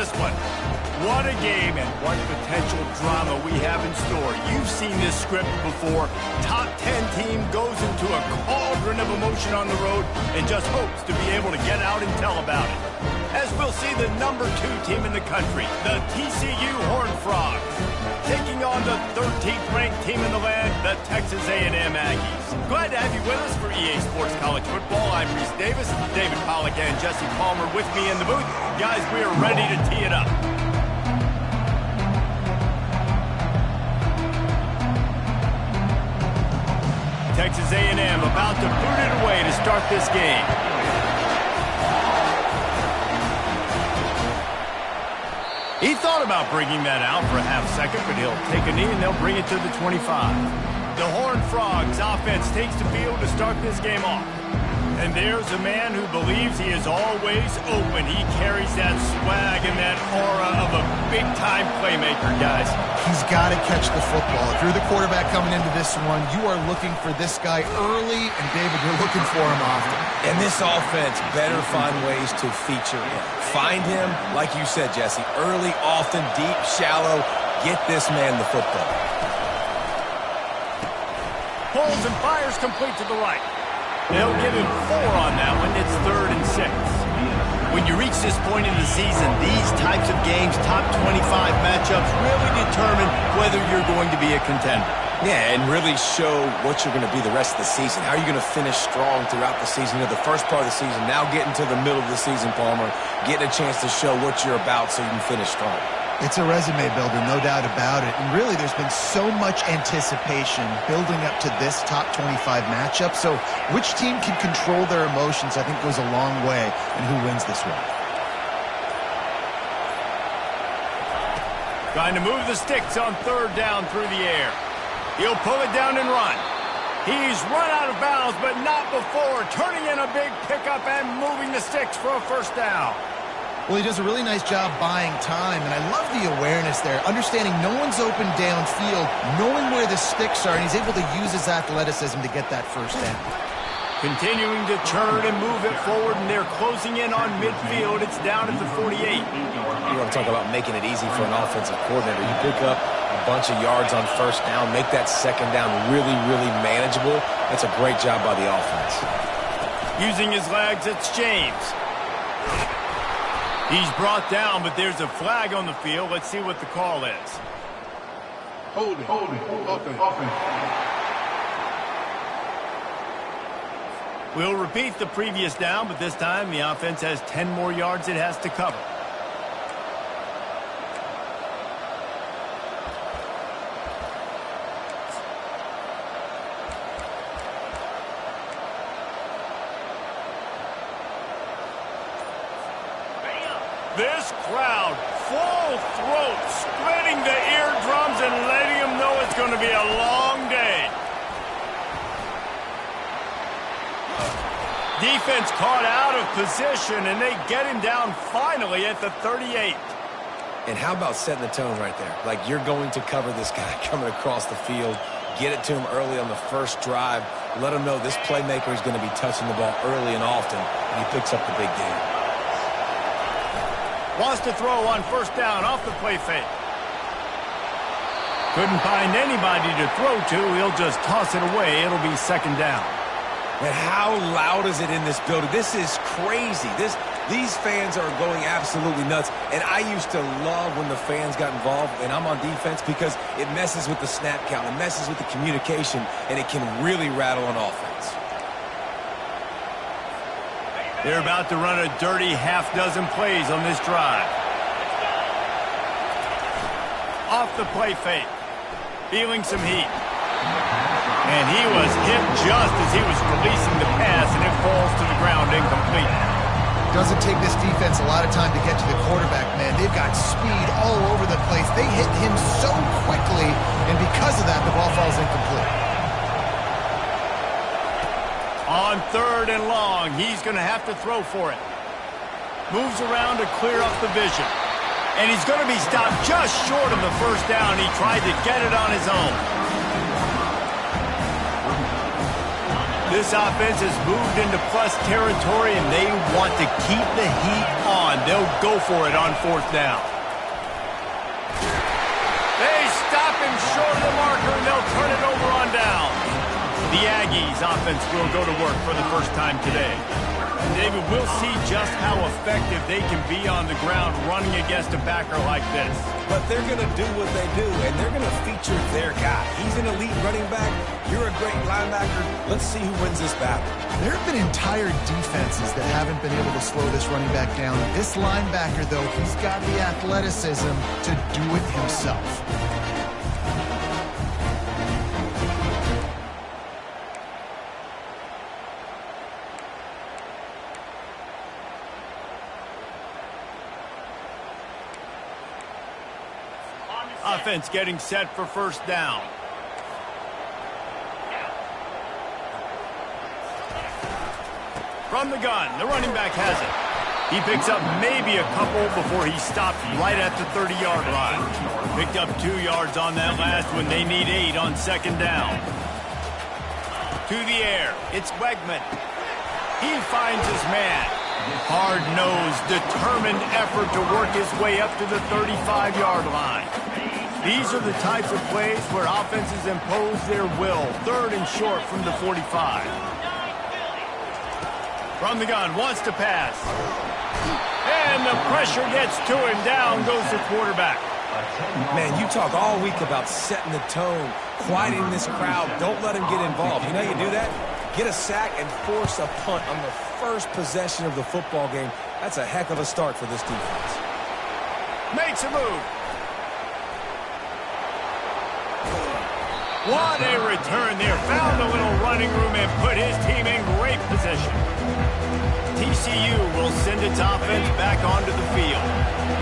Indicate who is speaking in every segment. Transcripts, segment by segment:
Speaker 1: this one. What a game and what potential drama we have in store. You've seen this script before. Top 10 team goes into a cauldron of emotion on the road and just hopes to be able to get out and tell about it. As we'll see the number 2 team in the country, the TCU Horned Frogs, taking on the 13th ranked team in the land, the Texas A&M Aggies. Glad to have you with us for EA Sports College Football. I'm Reese Davis, David Pollack and Jesse Palmer with me in the booth. Guys, we are ready to tee it up. Texas A&M about to boot it away to start this game. He thought about bringing that out for a half second, but he'll take a knee and they'll bring it to the 25. The Horned Frogs offense takes the field to start this game off. And there's a man who believes he is always open. He carries that swag and that aura of a big-time playmaker, guys.
Speaker 2: He's got to catch the football. If you're the quarterback coming into this one, you are looking for this guy early, and David, you're looking for him often.
Speaker 3: And this offense better find ways to feature him. Find him, like you said, Jesse, early, often, deep, shallow. Get this man the football.
Speaker 1: Pulls and fires complete to the right. They'll give him 4 on that one. It's 3rd and 6. When you reach this point in the season, these types of games, top 25 matchups, really determine whether you're going to be a contender.
Speaker 3: Yeah, and really show what you're going to be the rest of the season. How are you going to finish strong throughout the season? You know, the first part of the season, now getting to the middle of the season, Palmer, getting a chance to show what you're about so you can finish strong.
Speaker 2: It's a resume builder, no doubt about it. And really, there's been so much anticipation building up to this top 25 matchup. So which team can control their emotions, I think, goes a long way in who wins this one.
Speaker 1: Trying to move the sticks on 3rd down through the air. He'll pull it down and run. He's run out of bounds, but not before turning in a big pickup and moving the sticks for a 1st down.
Speaker 2: Well, he does a really nice job buying time, and I love the awareness there, understanding no one's open downfield, knowing where the sticks are, and he's able to use his athleticism to get that 1st down.
Speaker 1: Continuing to turn and move it forward, and they're closing in on midfield. It's down at the 48.
Speaker 3: You want to talk about making it easy for an offensive coordinator. You pick up a bunch of yards on 1st down, make that 2nd down really, really manageable. That's a great job by the offense.
Speaker 1: Using his legs, it's James. He's brought down, but there's a flag on the field. Let's see what the call is.
Speaker 4: Hold it, offense.
Speaker 1: We'll repeat the previous down, but this time the offense has 10 more yards it has to cover. This crowd, full throat, splitting the eardrums and letting them know it's going to be a long day. Defense caught out of position, and they get him down finally at the 38.
Speaker 3: And how about setting the tone right there? Like, you're going to cover this guy coming across the field, get it to him early on the 1st drive, let him know this playmaker is going to be touching the ball early and often, and he picks up the big game.
Speaker 1: Wants to throw on 1st down off the play fake. Couldn't find anybody to throw to. He'll just toss it away. It'll be 2nd down.
Speaker 3: And how loud is it in this building? This is crazy. These fans are going absolutely nuts. And I used to love when the fans got involved, and I'm on defense, because it messes with the snap count. It messes with the communication, and it can really rattle an offense.
Speaker 1: They're about to run a dirty half-dozen plays on this drive. Off the play fake. Feeling some heat. And he was hit just as he was releasing the pass, and it falls to the ground incomplete.
Speaker 2: Doesn't take this defense a lot of time to get to the quarterback, man. They've got speed all over the place. They hit him so quickly, and because of that, the ball falls incomplete.
Speaker 1: On 3rd and long, he's going to have to throw for it. Moves around to clear up the vision. And he's going to be stopped just short of the 1st down. He tried to get it on his own. This offense has moved into plus territory, and they want to keep the heat on. They'll go for it on fourth down. They stop him short of the marker, and they'll turn it over on down. The Aggies offense will go to work for the first time today. David, we'll see just how effective they can be on the ground running against a backer like this.
Speaker 3: But they're going to do what they do, and they're going to feature their guy. He's an elite running back. You're a great linebacker. Let's see who wins this battle.
Speaker 2: There have been entire defenses that haven't been able to slow this running back down. This linebacker, though, he's got the athleticism to do it himself.
Speaker 1: Offense getting set for first down. From the gun, the running back has it. He picks up maybe a couple before he stopped right at the 30-yard line. Picked up 2 yards on that last one. They need 8 on second down. To the air, it's Wegman. He finds his man. Hard-nosed, determined effort to work his way up to the 35-yard line. These are the types of plays where offenses impose their will. Third and short from the 45. From the gun, wants to pass. And the pressure gets to him. Down goes the quarterback.
Speaker 3: Man, you talk all week about setting the tone, quieting this crowd. Don't let him get involved. You know how you do that? Get a sack and force a punt on the first possession of the football game. That's a heck of a start for this defense.
Speaker 1: Makes a move. What a return there. Found a little running room and put his team in great position. TCU will send its offense back onto the field.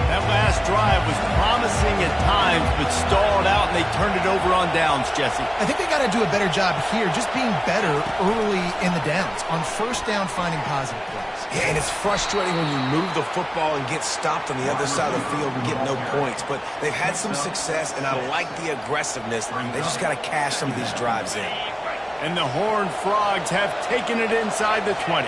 Speaker 1: That last drive was promising at times, but stalled out, and they turned it over on downs, Jesse.
Speaker 2: I think they got to do a better job here, just being better early in the downs. On first down, finding positive plays.
Speaker 3: Yeah, and it's frustrating when you move the football and get stopped on the other side of the field and get no points. But they've had some success, and I like the aggressiveness. They just got to cash some of these drives in.
Speaker 1: And the Horned Frogs have taken it inside the 20.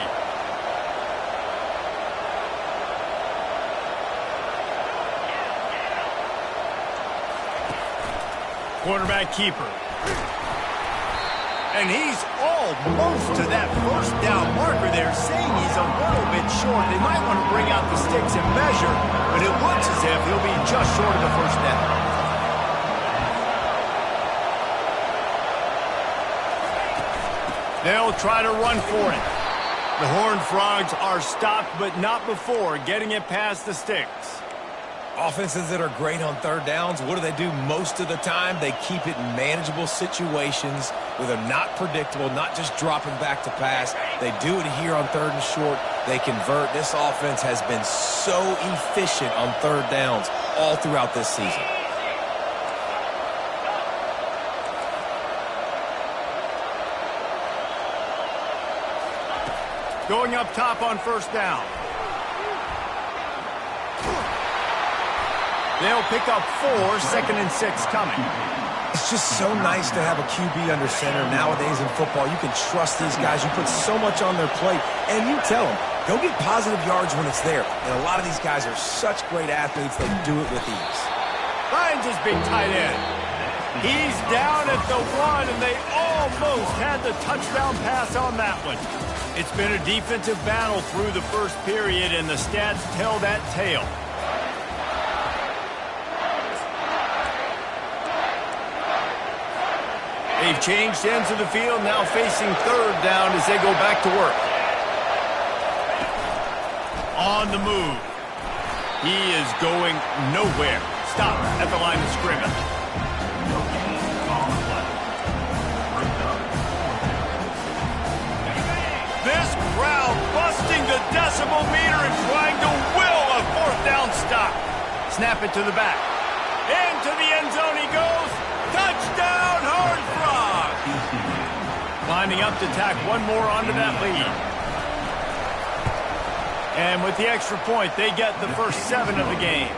Speaker 1: Quarterback keeper. And he's almost to that first down marker there, saying he's a little bit short. They might want to bring out the sticks and measure, but it looks as if he'll be just short of the first down. They'll try to run for it. The Horned Frogs are stopped, but not before getting it past the sticks.
Speaker 3: Offenses that are great on third downs, what do? Most of the time, they keep it in manageable situations where they're not predictable, not just dropping back to pass. They do it here on third and short. They convert. This offense has been so efficient on third downs all throughout this season.
Speaker 1: Going up top on first down. They'll pick up 4, second and 6 coming.
Speaker 3: It's just so nice to have a QB under center. Nowadays in football, you can trust these guys. You put so much on their plate, and you tell them, go get positive yards when it's there. And a lot of these guys are such great athletes, they do it with ease.
Speaker 1: Finds his big tight end. He's down at the 1, and they almost had the touchdown pass on that one. It's been a defensive battle through the first period, and the stats tell that tale. They've changed ends of the field, now facing third down as they go back to work. On the move. He is going nowhere. Stop at the line of scrimmage. This crowd busting the decibel meter and trying to will a fourth down stop. Snap it to the back. Into the end zone he goes. Touchdown, Horned Frogs! Lining up to tack one more onto that lead. And with the extra point, they get the first 7 of the game.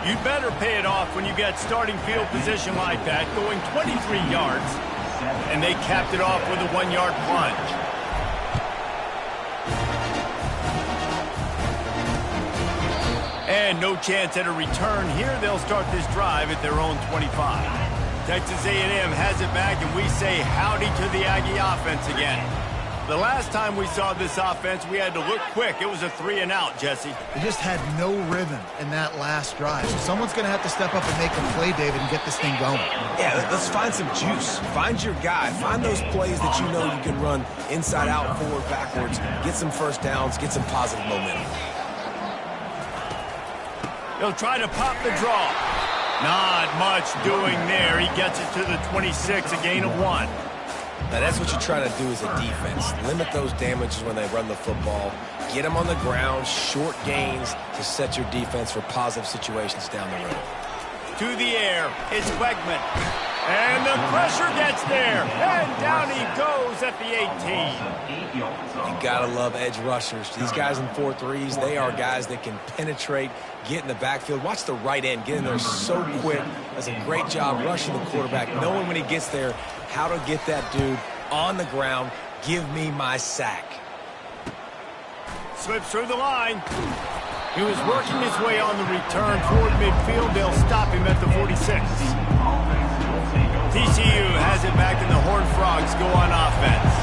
Speaker 1: You better pay it off when you get starting field position like that, going 23 yards. And they capped it off with a 1-yard plunge. And no chance at a return here. They'll start this drive at their own 25. Texas A&M has it back, and we say howdy to the Aggie offense again. The last time we saw this offense, we had to look quick. It was a 3-and-out, Jesse.
Speaker 2: They just had no rhythm in that last drive. So someone's going to have to step up and make a play, David, and get this thing going.
Speaker 3: Yeah, let's find some juice. Find your guy. Find those plays that you know you can run inside out, forward, backwards. Get some first downs. Get some positive momentum.
Speaker 1: He'll try to pop the draw. Not much doing there. He gets it to the 26, a gain of 1.
Speaker 3: Now, that's what you try to do as a defense. Limit those damages when they run the football. Get them on the ground, short gains to set your defense for positive situations down the road.
Speaker 1: To the air, it's Wegman. And the pressure gets there. And down he goes at the 18.
Speaker 3: You gotta love edge rushers. These guys in 4-3s, they are guys that can penetrate, get in the backfield. Watch the right end, get in there so quick. Does a great job rushing the quarterback, knowing when he gets there how to get that dude on the ground. Give me my sack.
Speaker 1: Slips through the line. He was working his way on the return toward midfield. They'll stop him at the 46. TCU has it back, and the Horned Frogs go on offense.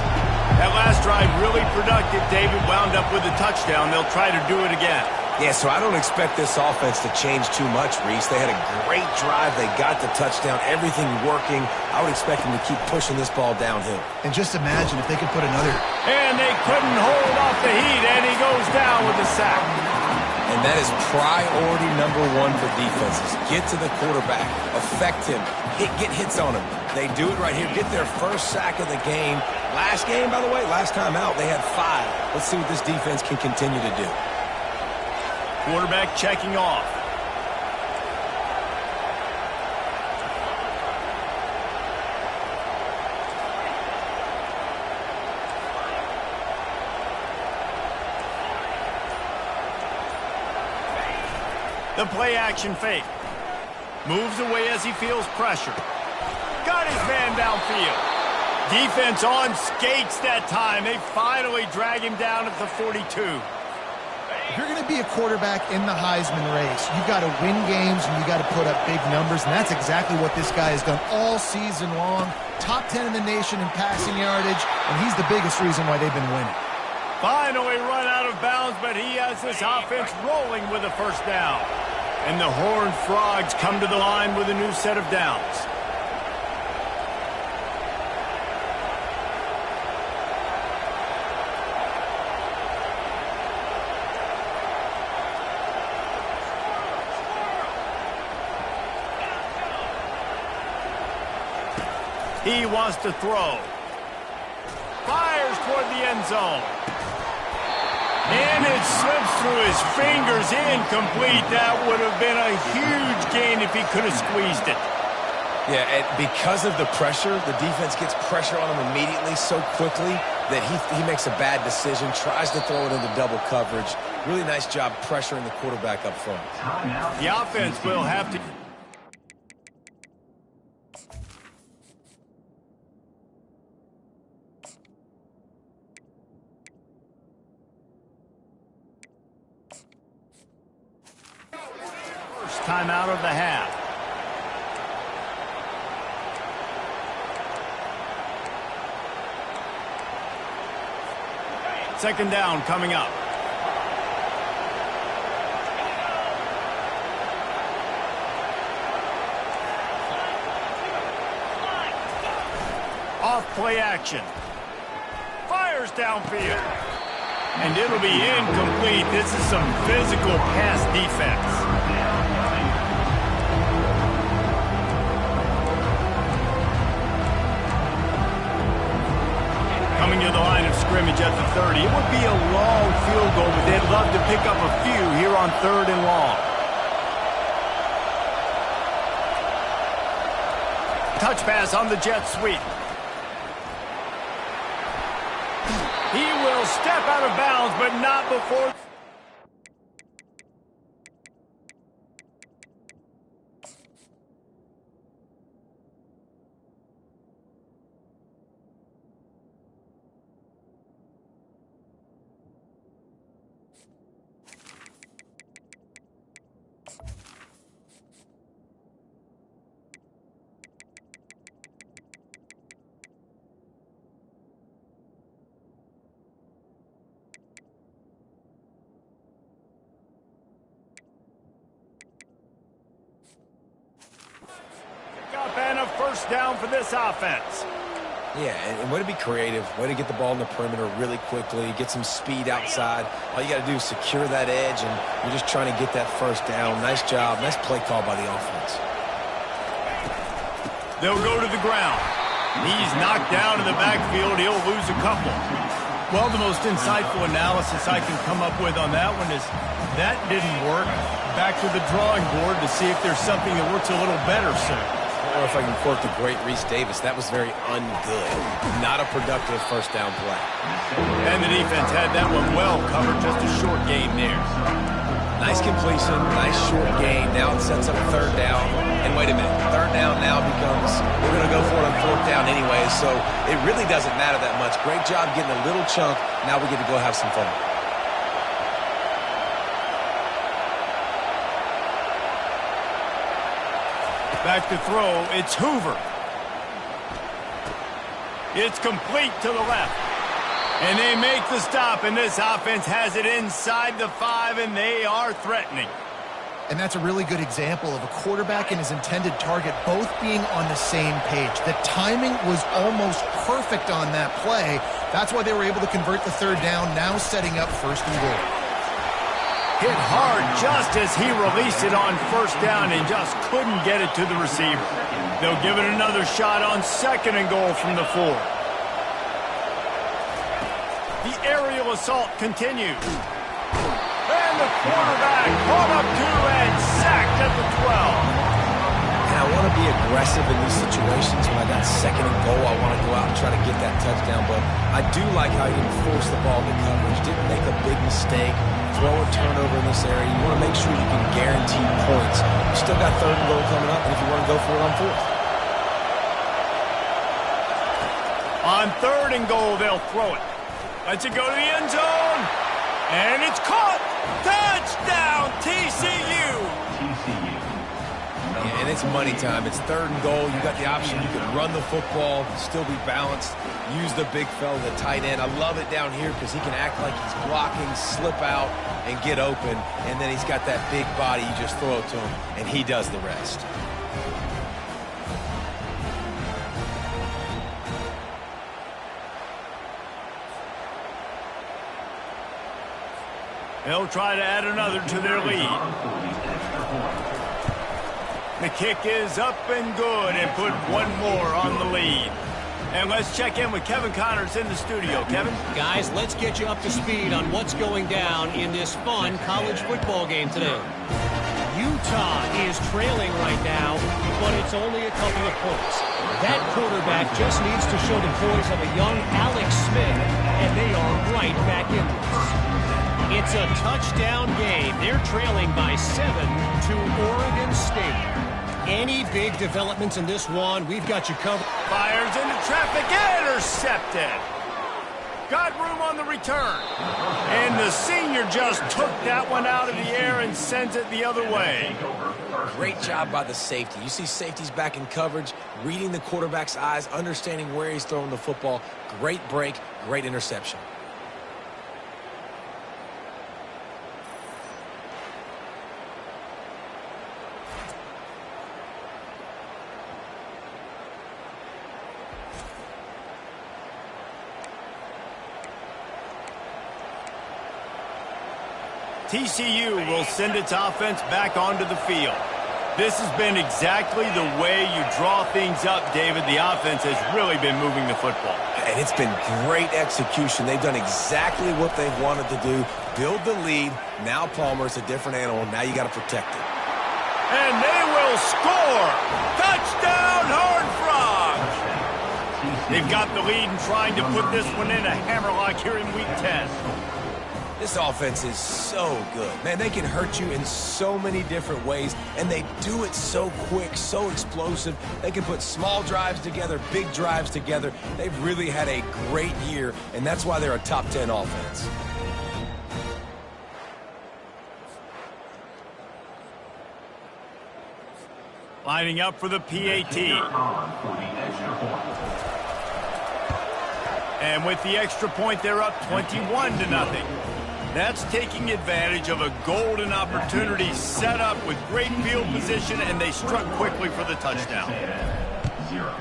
Speaker 1: That last drive really productive. David wound up with a touchdown. They'll try to do it again.
Speaker 3: Yeah, so I don't expect this offense to change too much, Reese. They had a great drive. They got the touchdown. Everything working. I would expect them to keep pushing this ball downhill.
Speaker 2: And just imagine if they could put another...
Speaker 1: And they couldn't hold off the heat, and he goes down with a sack.
Speaker 3: And that is priority number 1 for defenses. Get to the quarterback. Affect him. Get hits on him. They do it right here. Get their first sack of the game. Last game, by the way, last time out, they had 5. Let's see what this defense can continue to do.
Speaker 1: Quarterback checking off. The play action fake. Moves away as he feels pressure. Got his man downfield. Defense on skates that time. They finally drag him down at the 42.
Speaker 2: If you're going to be a quarterback in the Heisman race, you've got to win games and you got to put up big numbers, and that's exactly what this guy has done all season long. Top 10 in the nation in passing yardage, and he's the biggest reason why they've been winning.
Speaker 1: Finally run out of bounds, but he has this offense rolling with a first down. And the Horned Frogs come to the line with a new set of downs. He wants to throw. Fires toward the end zone. And it slips through his fingers, incomplete. That would have been a huge gain if he could have squeezed it.
Speaker 3: Yeah, and because of the pressure, the defense gets pressure on him immediately so quickly that he makes a bad decision, tries to throw it into double coverage. Really nice job pressuring the quarterback up front.
Speaker 1: The offense will have to... Timeout of the half. Second down coming up. Off play action. Fires downfield. And it'll be incomplete. This is some physical pass defense. Coming to the line of scrimmage at the 30. It would be a long field goal, but they'd love to pick up a few here on 3rd and long. Touch pass on the jet sweep. He will step out of bounds, but not before... first down for this offense.
Speaker 3: Yeah, and way to be creative, way to get the ball in the perimeter really quickly, get some speed outside. All you got to do is secure that edge, and you're just trying to get that first down. Nice job. Nice play call by the offense.
Speaker 1: They'll go to the ground. He's knocked down in the backfield. He'll lose a couple. Well, the most insightful analysis I can come up with on that one is that didn't work. Back to the drawing board to see if there's something that works a little better soon.
Speaker 3: Or if I can quote the great Reese Davis, that was very ungood. Not a productive first down play.
Speaker 1: And the defense had that one well covered, just a short gain there.
Speaker 3: Nice completion, nice short gain. Now it sets up third down. And wait a minute, third down now becomes, we're going to go for it on fourth down anyway, so it really doesn't matter that much. Great job getting a little chunk. Now we get to go have some fun.
Speaker 1: Back to throw, it's Hoover. It's complete to the left. And they make the stop, and this offense has it inside the 5, and they are threatening.
Speaker 2: And that's a really good example of a quarterback and his intended target both being on the same page. The timing was almost perfect on that play. That's why they were able to convert the third down, now setting up first and goal.
Speaker 1: Hit hard just as he released it on first down and just couldn't get it to the receiver. They'll give it another shot on second and goal from the 4. The aerial assault continues. And the quarterback brought up 2 and sacked at the 12.
Speaker 3: And I want to be aggressive in these situations. When I got second and goal, I want to go out and try to get that touchdown. But I do like how he didn't force the ball into coverage, didn't make a big mistake, throw a turnover in this area. You want to make sure you can guarantee points. You still got third and goal coming up, and if you want to go for it on fourth.
Speaker 1: On third and goal, they'll throw it. Lets it go to the end zone. And it's caught. Touchdown, TCU.
Speaker 3: Yeah, and it's money time. It's third and goal. You got the option. You can run the football, still be balanced, use the big fella, the tight end. I love it down here because he can act like he's blocking, slip out, and get open. And then he's got that big body. You just throw it to him, and he does the rest.
Speaker 1: They'll try to add another to their lead. The kick is up and good and put one more on the lead. And let's check in with Kevin Connors in the studio. Kevin?
Speaker 5: Guys, let's get you up to speed on what's going down in this fun college football game today. Utah is trailing right now, but it's only a couple of points. That quarterback just needs to show the poise of a young Alex Smith, and they are right back in this. It's a touchdown game. They're trailing by 7 to Oregon State. Any big developments in this one, we've got you covered.
Speaker 1: Fires into traffic, intercepted. Got room on the return. And the senior just took that one out of the air and sends it the other way.
Speaker 3: Great job by the safety. You see safeties back in coverage, reading the quarterback's eyes, understanding where he's throwing the football. Great break, great interception.
Speaker 1: TCU will send its offense back onto the field. This has been exactly the way you draw things up, David. The offense has really been moving the football.
Speaker 3: And it's been great execution. They've done exactly what they've wanted to do. Build the lead. Now Palmer's a different animal. Now you got to protect it.
Speaker 1: And they will score. Touchdown, Horned Frogs. They've got the lead and trying to put this one in a hammerlock here in Week 10.
Speaker 3: This offense is so good. Man, they can hurt you in so many different ways, and they do it so quick, so explosive. They can put small drives together, big drives together. They've really had a great year, and that's why they're a top 10 offense.
Speaker 1: Lining up for the PAT. And with the extra point, they're up 21-0. That's taking advantage of a golden opportunity set up with great field position, and they struck quickly for the touchdown.
Speaker 6: 0.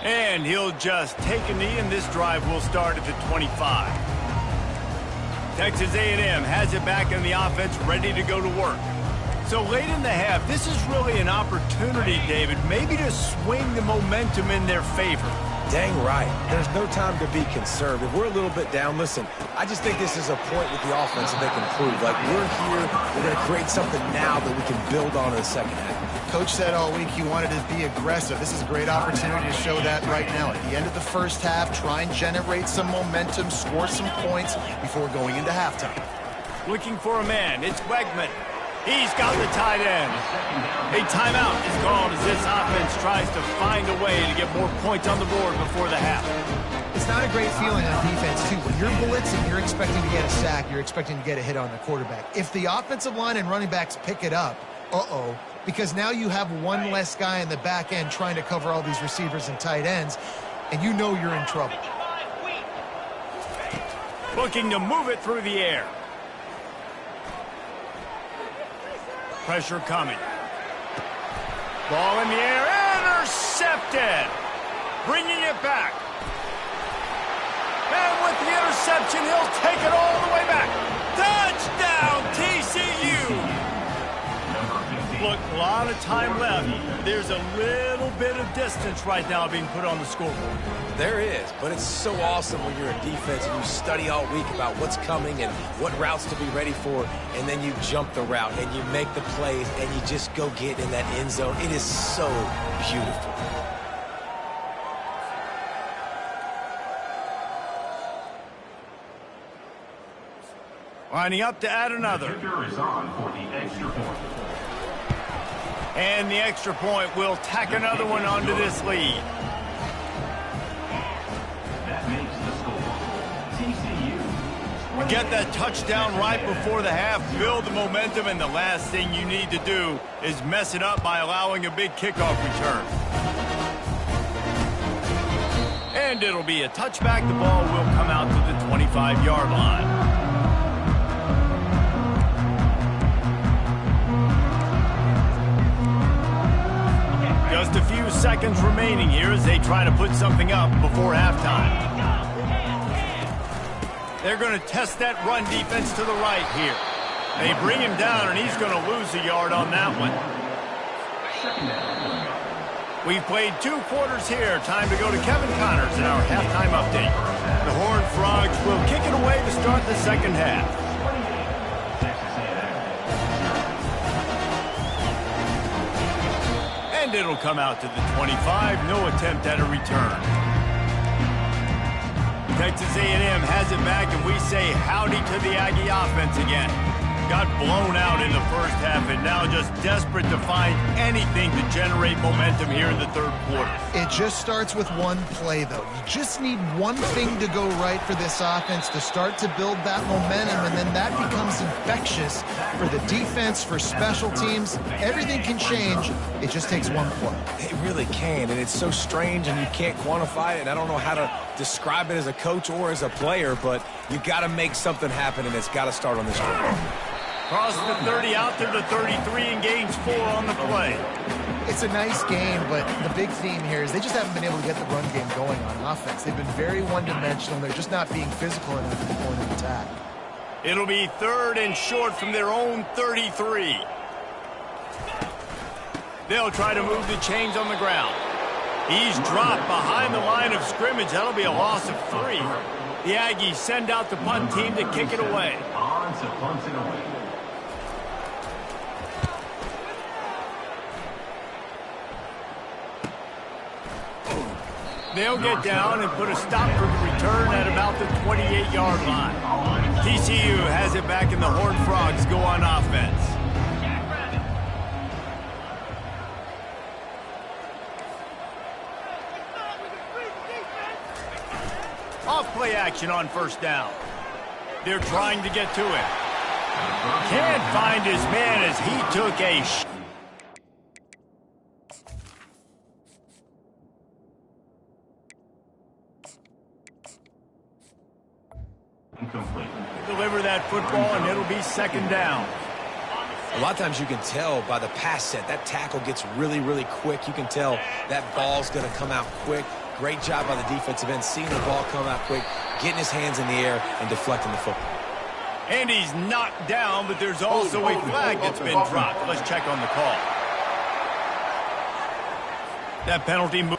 Speaker 1: And he'll just take a knee, and this drive will start at the 25. Texas A&M has it back in the offense, ready to go to work. So late in the half, this is really an opportunity, David, maybe to swing the momentum in their favor.
Speaker 3: Dang right. There's no time to be conservative. We're a little bit down. Listen, I just think this is a point with the offense that they can prove. Like, we're here, we're going to create something now that we can build on in the second half.
Speaker 2: Coach said all week he wanted to be aggressive. This is a great opportunity to show that right now. At the end of the first half, try and generate some momentum, score some points before going into halftime.
Speaker 1: Looking for a man. It's Wegman. He's got the tight end. A timeout is called as this offense tries to find a way to get more points on the board before the half.
Speaker 2: It's not a great feeling on defense, too. When you're blitzing, you're expecting to get a sack. You're expecting to get a hit on the quarterback. If the offensive line and running backs pick it up, because now you have one less guy in the back end trying to cover all these receivers and tight ends, and you know you're in trouble.
Speaker 1: Looking to move it through the air. Pressure coming. Ball in the air, intercepted. Bringing it back. And with the interception, he'll take it all the way back. Touchdown, TCU. Look, a lot of time left. There's a little bit of distance right now being put on the scoreboard.
Speaker 3: There is, but it's so awesome when you're in defense and you study all week about what's coming and what routes to be ready for, and then you jump the route and you make the plays and you just go get in that end zone. It is so beautiful.
Speaker 1: Lining up to add another.
Speaker 6: The kicker is on for the extra point.
Speaker 1: And the extra point will tack another one onto this lead.
Speaker 6: That makes the score. TCU.
Speaker 1: Get that touchdown right before the half, build the momentum, and the last thing you need to do is mess it up by allowing a big kickoff return. And it'll be a touchback. The ball will come out to the 25-yard line. Just a few seconds remaining here as they try to put something up before halftime. They're going to test that run defense to the right here. They bring him down, and he's going to lose a yard on that one. We've played 2 quarters here. Time to go to Kevin Connors in our halftime update. The Horned Frogs will kick it away to start the second half. And it'll come out to the 25. No attempt at a return. Texas A&M has it back, and we say howdy to the Aggie offense again. Got blown out in the first half, and now just desperate to find anything to generate momentum here in the third quarter.
Speaker 2: It just starts with one play, though. You just need one thing to go right for this offense to start to build that momentum, and then that becomes infectious for the defense, for special teams. Everything can change. It just takes one play.
Speaker 3: It really can, and it's so strange, and you can't quantify it, and I don't know how to describe it as a coach or as a player, but you got to make something happen, and it's got to start on this drive.
Speaker 1: Cross the 30 out to the 33 and gains 4 on the play.
Speaker 2: It's a nice game, but the big theme here is they just haven't been able to get the run game going on offense. They've been very one-dimensional. They're just not being physical enough to go into attack.
Speaker 1: It'll be 3rd and short from their own 33. They'll try to move the chains on the ground. He's dropped behind the line of scrimmage. That'll be a loss of 3. The Aggies send out the punt team to kick it away.
Speaker 6: On to punt it away.
Speaker 1: They'll get down and put a stop for the return at about the 28-yard line. TCU has it back, and the Horned Frogs go on offense. Off-play action on first down. They're trying to get to him. Can't find his man as he took a
Speaker 6: Incomplete.
Speaker 1: deliver that football, and it'll be 2nd down.
Speaker 3: A lot of times you can tell by the pass set, that tackle gets really, really quick. You can tell that ball's going to come out quick. Great job by the defensive end, seeing the ball come out quick, getting his hands in the air, and deflecting the football.
Speaker 1: And he's knocked down, but there's also a flag that's been dropped. Let's check on the call. That penalty move.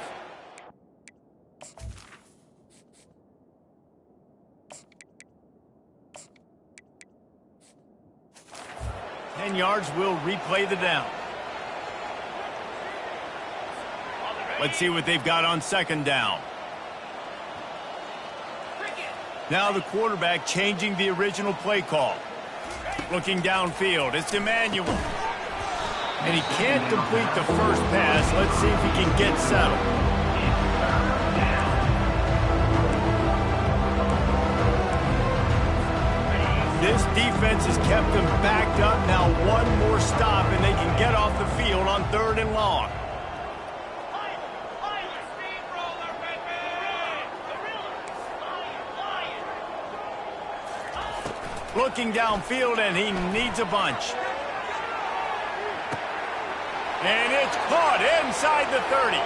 Speaker 1: Yards will replay the down. Let's see what they've got on second down. Now the quarterback changing the original play call. Looking downfield, it's Emmanuel. And he can't complete the first pass. Let's see if he can get settled. This defense has kept them backed up. Now one more stop, and they can get off the field on 3rd and long. Looking downfield, and he needs a bunch. And it's caught inside the 30.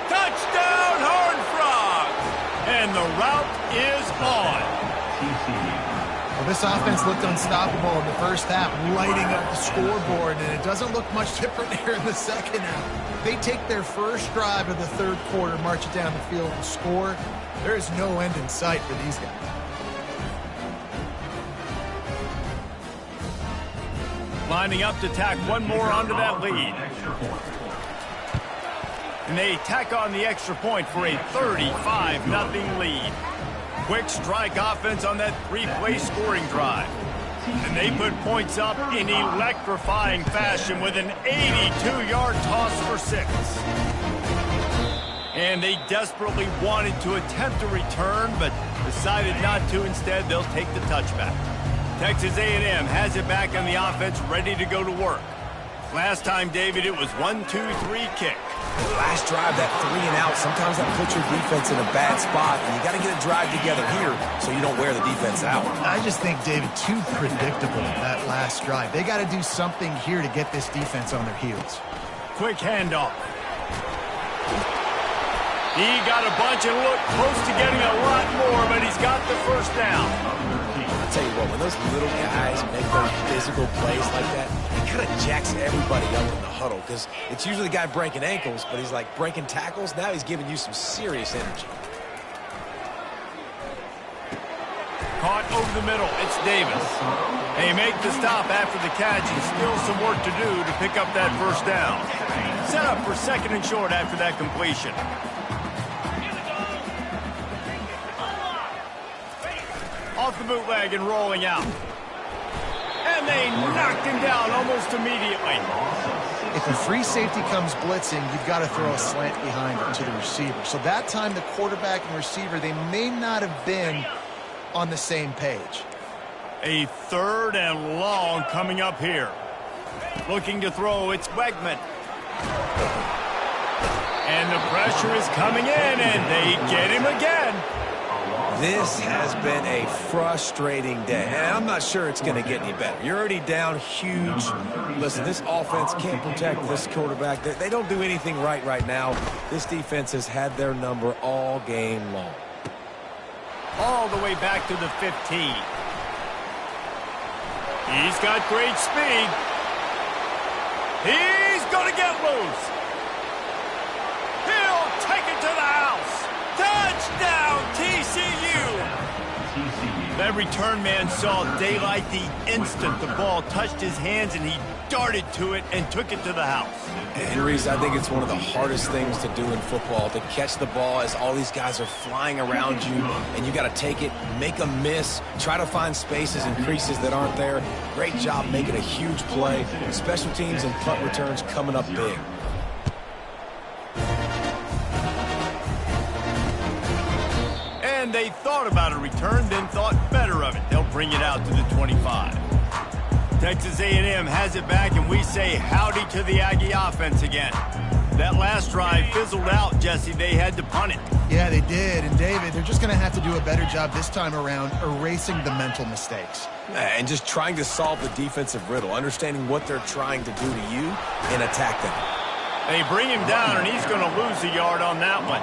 Speaker 1: Touchdown, Horned Frogs! And the route is on.
Speaker 2: Well, this offense looked unstoppable in the first half, lighting up the scoreboard, and it doesn't look much different here in the second half. They take their first drive of the 3rd quarter, march it down the field, and score. There is no end in sight for these guys.
Speaker 1: Lining up to tack one more onto that lead. And they tack on the extra point for a 35-0 lead. Quick strike offense on that 3-play scoring drive. And they put points up in electrifying fashion with an 82-yard toss for 6. And they desperately wanted to attempt a return, but decided not to. Instead, they'll take the touchback. Texas A&M has it back on the offense, ready to go to work. Last time, David, it was 1-2-3 kick.
Speaker 3: The last drive, that 3 and out, sometimes that puts your defense in a bad spot, and you got to get a drive together here so you don't wear the defense out.
Speaker 2: I just think, David, too predictable, that last drive. They got to do something here to get this defense on their heels.
Speaker 1: Quick handoff. He got a bunch and looked close to getting a lot more, but he's got the first down.
Speaker 3: I'll tell you what, when those little guys make those physical plays like that, it kind of jacks everybody up in the huddle, because it's usually the guy breaking ankles, but he's like breaking tackles. Now he's giving you some serious energy.
Speaker 1: Caught over the middle. It's Davis. They make the stop after the catch, and still some work to do to pick up that first down. Set up for 2nd and short after that completion. Off the bootleg and rolling out. And they knocked him down almost immediately.
Speaker 2: If a free safety comes blitzing, you've got to throw a slant behind it to the receiver. So that time, the quarterback and receiver, they may not have been on the same page.
Speaker 1: A 3rd and long coming up here. Looking to throw, it's Wegman. And the pressure is coming in, and they get him again.
Speaker 3: This has been a frustrating day, and I'm not sure it's going to get any better. You're already down huge. Listen, this offense can't protect this quarterback. They don't do anything right now. This defense has had their number all game long.
Speaker 1: All the way back to the 15. He's got great speed. He's going to get loose. He'll take it to the house. Touchdown, TCU! That return man saw daylight the instant the ball touched his hands, and he darted to it and took it to the house.
Speaker 3: And Reese, I think it's one of the hardest things to do in football, to catch the ball as all these guys are flying around you, and you got to take it, make a miss, try to find spaces and creases that aren't there. Great job making a huge play. Special teams and punt returns coming up big.
Speaker 1: And they thought about a return, then thought better of it. They'll bring it out to the 25. Texas A&M has it back, and we say howdy to the Aggie offense again. That last drive fizzled out, Jesse. They had to punt it.
Speaker 2: Yeah, they did. And David, they're just going to have to do a better job this time around erasing the mental mistakes.
Speaker 3: And just trying to solve the defensive riddle, understanding what they're trying to do to you and attack them.
Speaker 1: They bring him down, and he's going to lose a yard on that one.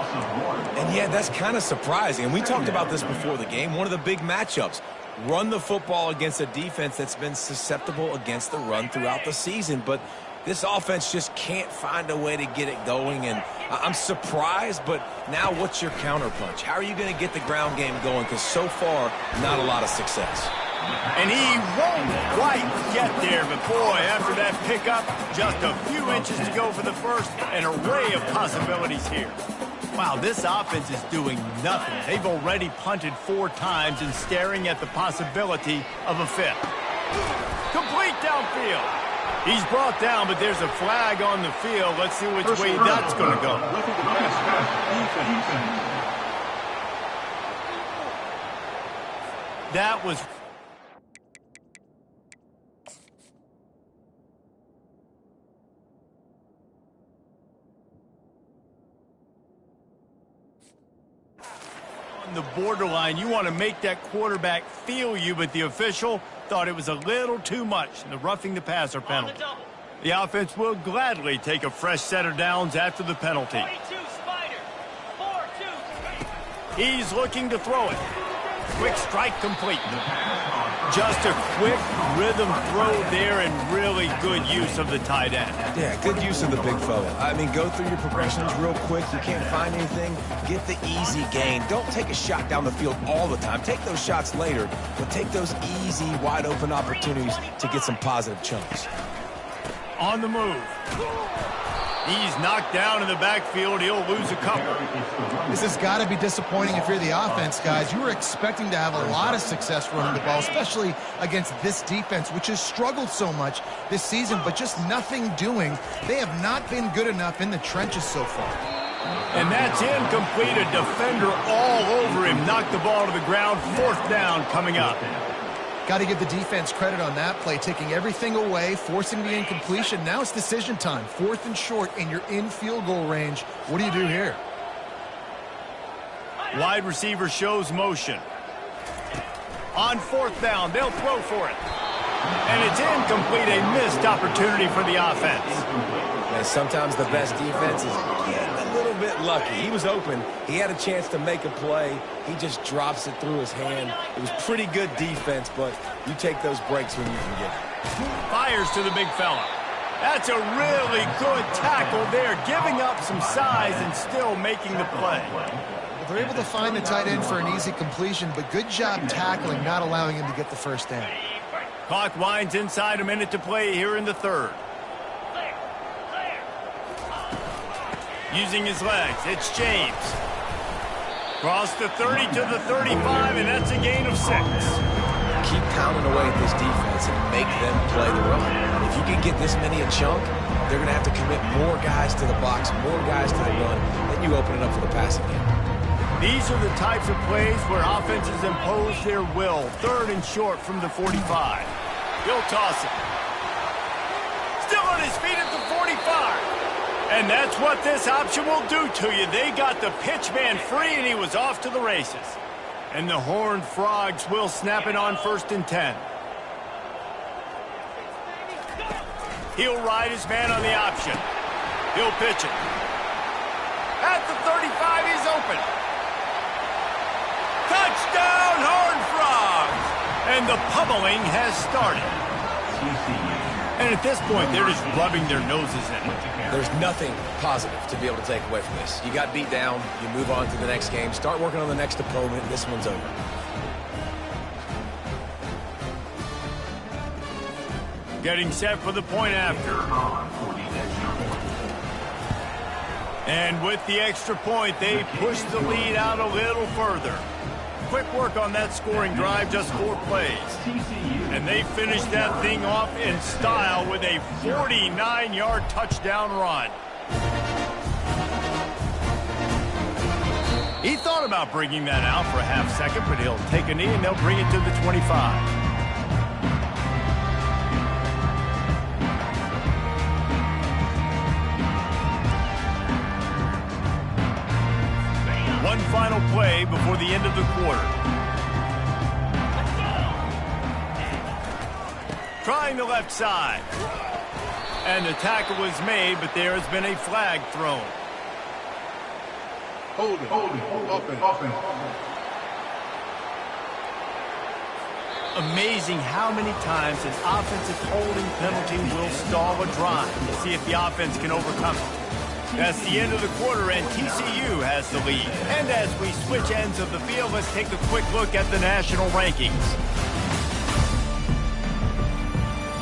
Speaker 3: And yeah, that's kind of surprising. And we talked about this before the game. One of the big matchups. Run the football against a defense that's been susceptible against the run throughout the season. But this offense just can't find a way to get it going. And I'm surprised, but now what's your counterpunch? How are you going to get the ground game going? Because so far, not a lot of success.
Speaker 1: And he won't quite get there, but boy, after that pickup, just a few inches to go for the first, an array of possibilities here. Wow, this offense is doing nothing. They've already punted 4 times and staring at the possibility of a fifth. Complete downfield. He's brought down, but there's a flag on the field. Let's see which way that's going to go. That was... on the borderline. You want to make that quarterback feel you, but the official thought it was a little too much in the roughing the passer penalty. The offense will gladly take a fresh set of downs after the penalty. He's looking to throw it. Quick strike complete. Just a quick rhythm throw there and really good use of the tight end.
Speaker 3: Yeah, good use of the big fella. I mean, go through your progressions real quick. You can't find anything. Get the easy gain. Don't take a shot down the field all the time. Take those shots later, but take those easy, wide-open opportunities to get some positive chunks.
Speaker 1: On the move. He's knocked down in the backfield. He'll lose a couple.
Speaker 2: This has got to be disappointing if you're the offense, guys. You were expecting to have a lot of success running the ball, especially against this defense, which has struggled so much this season, but just nothing doing. They have not been good enough in the trenches so far.
Speaker 1: And that's incomplete. A defender all over him. Knocked the ball to the ground. 4th down coming up.
Speaker 2: Got to give the defense credit on that play, taking everything away, forcing the incompletion. Now it's decision time. 4th and short, and you're in field goal range. What do you do here?
Speaker 1: Wide receiver shows motion. On 4th down, they'll throw for it. And it's incomplete, a missed opportunity for the offense.
Speaker 3: And sometimes the best defense is getting a little bit lucky. He was open. He had a chance to make a play. He just drops it through his hand. It was pretty good defense, but you take those breaks when you can get it.
Speaker 1: Fires to the big fella. That's a really good tackle there, giving up some size and still making the play.
Speaker 2: They're able to find the tight end for an easy completion, but good job tackling, not allowing him to get the first down.
Speaker 1: Clock winds inside, a minute to play here in the 3rd. Using his legs, it's James. Cross the 30 to the 35, and that's a gain of 6.
Speaker 3: Keep pounding away at this defense and make them play the run. If you can get this many a chunk, they're going to have to commit more guys to the box, more guys to the run, then you open it up for the passing game.
Speaker 1: These are the types of plays where offenses impose their will. 3rd and short from the 45. He'll toss it. Still on his feet at the 45. And that's what this option will do to you. They got the pitch man free, and he was off to the races. And the Horned Frogs will snap it on 1st and 10. He'll ride his man on the option. He'll pitch it. At the 35, he's open. Touchdown, Horned Frogs! And the pummeling has started. And at this point, they're just rubbing their noses in it.
Speaker 3: There's nothing positive to be able to take away from this. You got beat down, you move on to the next game, start working on the next opponent, and this one's over.
Speaker 1: Getting set for the point after. And with the extra point, they push the lead out a little further. Quick work on that scoring drive, just 4 plays. And they finished that thing off in style with a 49-yard touchdown run. He thought about bringing that out for a half second, but he'll take a knee and they'll bring it to the 25. away before the end of the quarter. Trying the left side. And the tackle was made, but there has been a flag thrown.
Speaker 4: Hold it. Offense.
Speaker 1: Amazing how many times an offensive holding penalty will stall a drive. We'll see if the offense can overcome it. That's the end of the quarter, and TCU has the lead. And as we switch ends of the field, let's take a quick look at the national rankings.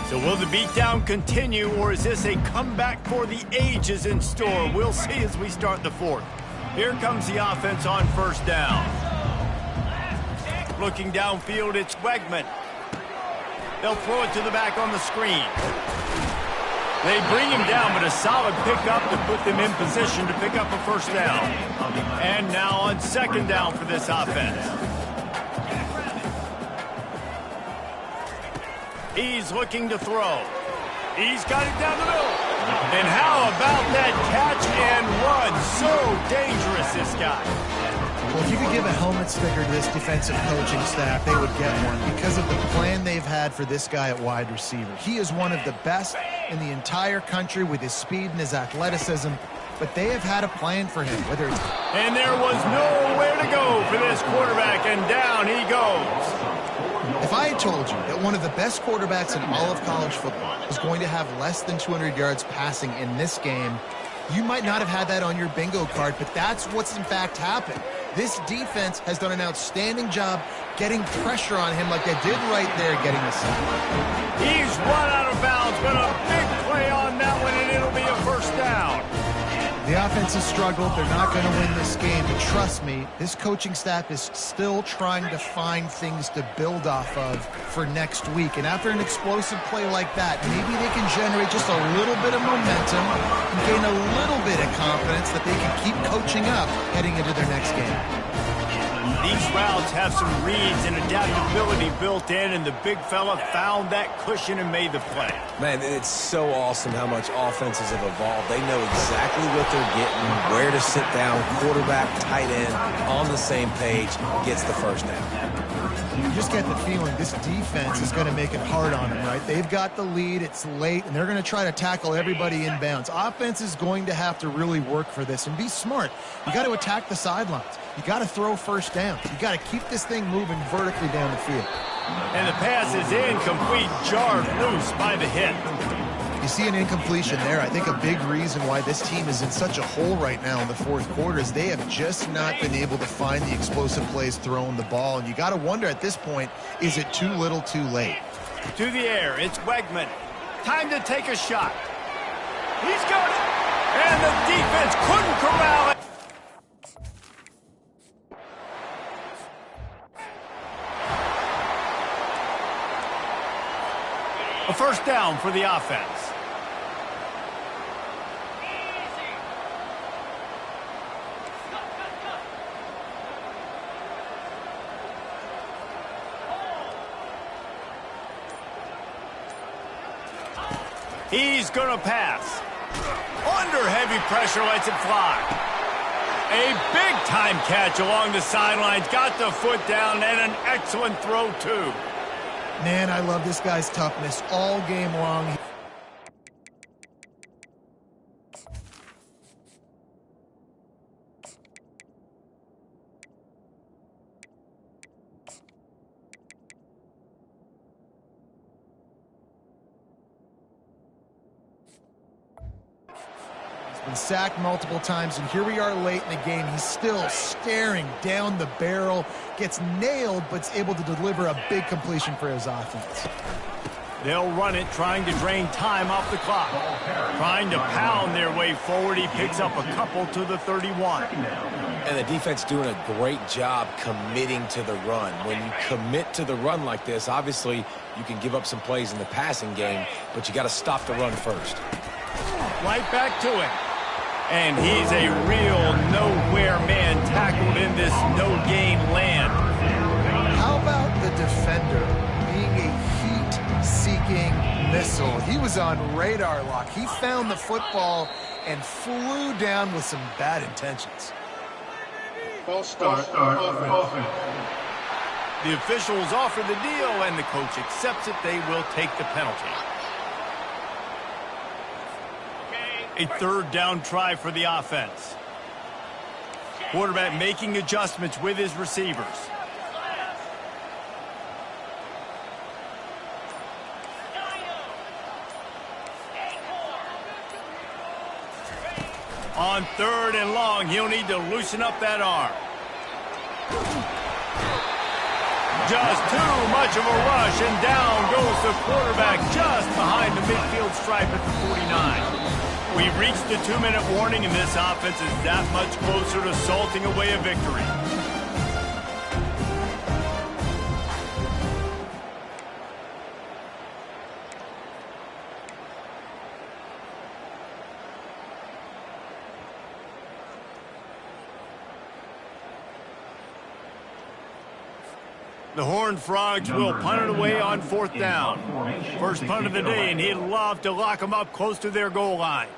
Speaker 1: So will the beatdown continue, or is this a comeback for the ages in store? We'll see as we start the fourth. Here comes the offense on first down. Looking downfield, it's Wegman. They'll throw it to the back on the screen. They bring him down, but a solid pickup to put them in position to pick up a first down. And now on second down for this offense. He's looking to throw. He's got it down the middle. And how about that catch and run? So dangerous, this guy.
Speaker 2: Well, if you could give a helmet sticker to this defensive coaching staff, they would get one because of the plan they've had for this guy at wide receiver. He is one of the best in the entire country with his speed and his athleticism, but they have had a plan for him, whether it's...
Speaker 1: And there was nowhere to go for this quarterback, and down he goes.
Speaker 2: If I had told you that one of the best quarterbacks in all of college football was going to have less than 200 yards passing in this game, you might not have had that on your bingo card, but that's what's in fact happened. This defense has done an outstanding job getting pressure on him like they did right there getting the sack.
Speaker 1: He's run out of bounds, but a big play on that one, and it'll be a first down.
Speaker 2: The offense has struggled. They're not going to win this game, but trust me, this coaching staff is still trying to find things to build off of for next week. And after an explosive play like that, maybe they can generate just a little bit of momentum and gain a little bit of confidence that they can keep coaching up heading into their next game.
Speaker 1: These routes have some reads and adaptability built in, and the big fella found that cushion and made the play.
Speaker 3: Man, it's so awesome how much offenses have evolved. They know exactly what they're getting, where to sit down, quarterback, tight end, on the same page, gets the first down.
Speaker 2: You just get the feeling this defense is going to make it hard on them, right? They've got the lead, it's late, and they're going to try to tackle everybody inbounds. Offense is going to have to really work for this and be smart. You got to attack the sidelines. You got to throw first down. You got to keep this thing moving vertically down the field.
Speaker 1: And the pass is incomplete, jarred loose by the hit.
Speaker 2: You see an incompletion there. I think a big reason why this team is in such a hole right now in the fourth quarter is they have just not been able to find the explosive plays throwing the ball. And you got to wonder at this point, is it too little too late?
Speaker 1: To the air, it's Wegman. Time to take a shot. He's got it. And the defense couldn't corral it. A first down for the offense. He's going to pass. Under heavy pressure, lets it fly. A big-time catch along the sidelines. Got the foot down, and an excellent throw, too.
Speaker 2: Man, I love this guy's toughness all game long. Been sacked multiple times, and here we are late in the game. He's still staring down the barrel, gets nailed, but's able to deliver a big completion for his offense.
Speaker 1: They'll run it, trying to drain time off the clock. Trying to pound their way forward. He picks up a couple to the 31.
Speaker 3: And the defense doing a great job committing to the run. When you commit to the run like this, obviously you can give up some plays in the passing game, but you got to stop the run first.
Speaker 1: Right back to it. And he's a real nowhere man tackled in this no-gain land.
Speaker 2: How about the defender being a heat-seeking missile? He was on radar lock. He found the football and flew down with some bad intentions.
Speaker 4: False start. Offense.
Speaker 1: The officials offer the deal, and the coach accepts it. They will take the penalty. A third down try for the offense. Quarterback making adjustments with his receivers. On third and long, he'll need to loosen up that arm. Just too much of a rush, and down goes the quarterback just behind the midfield stripe at the 49. We've reached the 2-minute warning, and this offense is that much closer to salting away a victory. The Horned Frogs will punt it away on fourth down. First punt of the day, and he'd love to lock them up close to their goal line.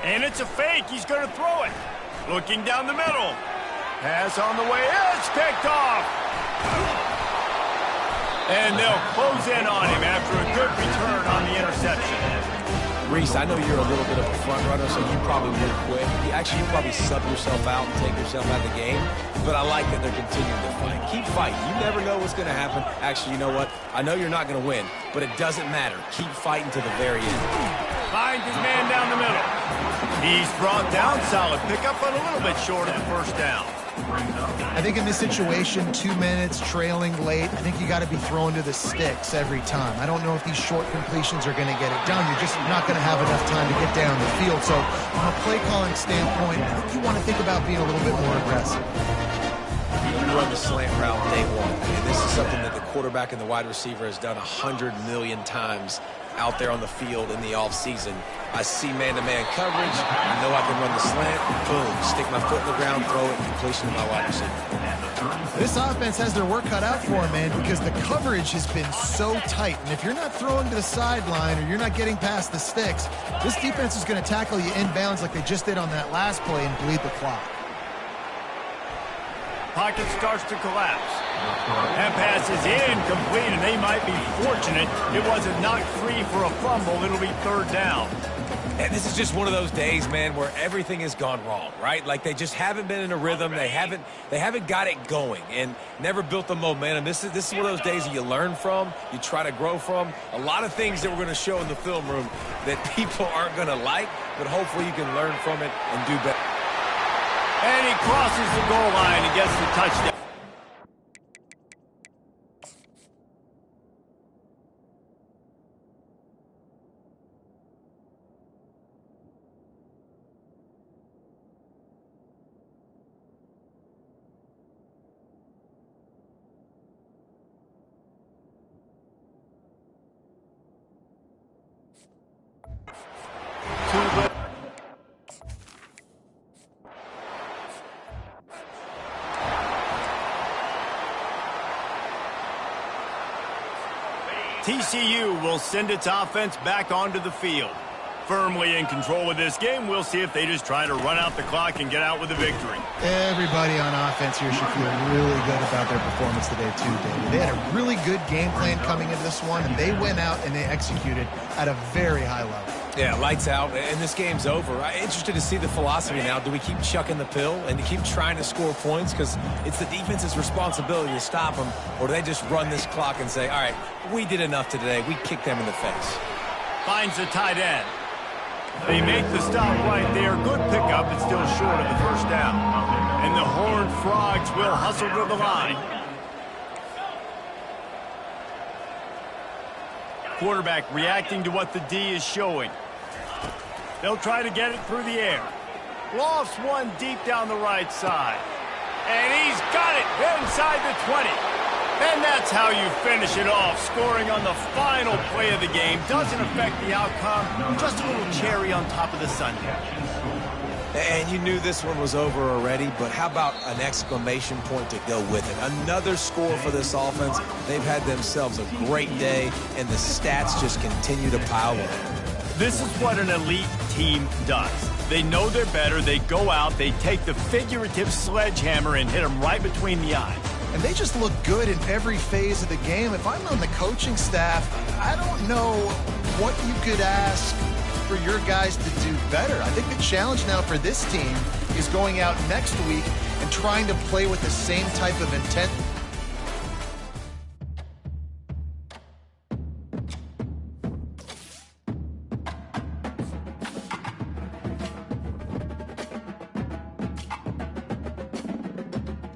Speaker 1: And it's a fake. He's going to throw it. Looking down the middle. Pass on the way. It's picked off. And they'll close in on him after a good return on the interception.
Speaker 3: Reese, I know you're a little bit of a front runner, so you probably would quit. You probably sub yourself out and take yourself out of the game. But I like that they're continuing to fight. Keep fighting. You never know what's going to happen. Actually, you know what? I know you're not going to win, but it doesn't matter. Keep fighting to the very end.
Speaker 1: Finds his man down the middle. He's brought down. Solid pickup, but a little bit short of the first down.
Speaker 2: I think in this situation, 2 minutes, trailing late, I think you got to be throwing to the sticks every time. I don't know if these short completions are going to get it done. You're just not going to have enough time to get down the field. So from a play calling standpoint, I think you want to think about being a little bit more aggressive.
Speaker 3: You run the slant route day one, and this is something that the quarterback and the wide receiver has done 100 million times out there on the field in the offseason. I see man-to-man coverage. I know I can run the slant. Boom. Stick my foot in the ground, throw it, completion to my wide receiver.
Speaker 2: This offense has their work cut out for them, man, because the coverage has been so tight. And if you're not throwing to the sideline or you're not getting past the sticks, this defense is going to tackle you inbounds like they just did on that last play and bleed the clock.
Speaker 1: Pocket starts to collapse. That pass is incomplete, and they might be fortunate it wasn't knocked free for a fumble. It'll be third down.
Speaker 3: And this is just one of those days, man, where everything has gone wrong, right? Like they just haven't been in a rhythm. They haven't got it going and never built the momentum. This is one of those days that you learn from, you try to grow from. A lot of things that we're going to show in the film room that people aren't going to like, but hopefully you can learn from it and do better.
Speaker 1: And he crosses the goal line and gets the touchdown. TCU will send its offense back onto the field. Firmly in control of this game, we'll see if they just try to run out the clock and get out with a victory.
Speaker 2: Everybody on offense here should feel really good about their performance today, too, David. They had a really good game plan coming into this one, and they went out and they executed at a very high level.
Speaker 3: Yeah, lights out, and this game's over. I'm interested to see the philosophy now. Do we keep chucking the pill and to keep trying to score points? Because it's the defense's responsibility to stop them, or do they just run this clock and say, all right, we did enough today. We kicked them in the face.
Speaker 1: Finds the tight end. They make the stop right there. Good pickup, but still short of the first down. And the Horned Frogs will hustle to the line. Quarterback reacting to what the D is showing. They'll try to get it through the air. Lofts one deep down the right side. And he's got it inside the 20. And that's how you finish it off. Scoring on the final play of the game doesn't affect the outcome. Just a little cherry on top of the sundae.
Speaker 3: And you knew this one was over already, but how about an exclamation point to go with it? Another score for this offense. They've had themselves a great day, and the stats just continue to pile up.
Speaker 1: This is what an elite team does. They know they're better. They go out, they take the figurative sledgehammer and hit them right between the eyes.
Speaker 2: And they just look good in every phase of the game. If I'm on the coaching staff, I don't know what you could ask for your guys to do better. I think the challenge now for this team is going out next week and trying to play with the same type of intent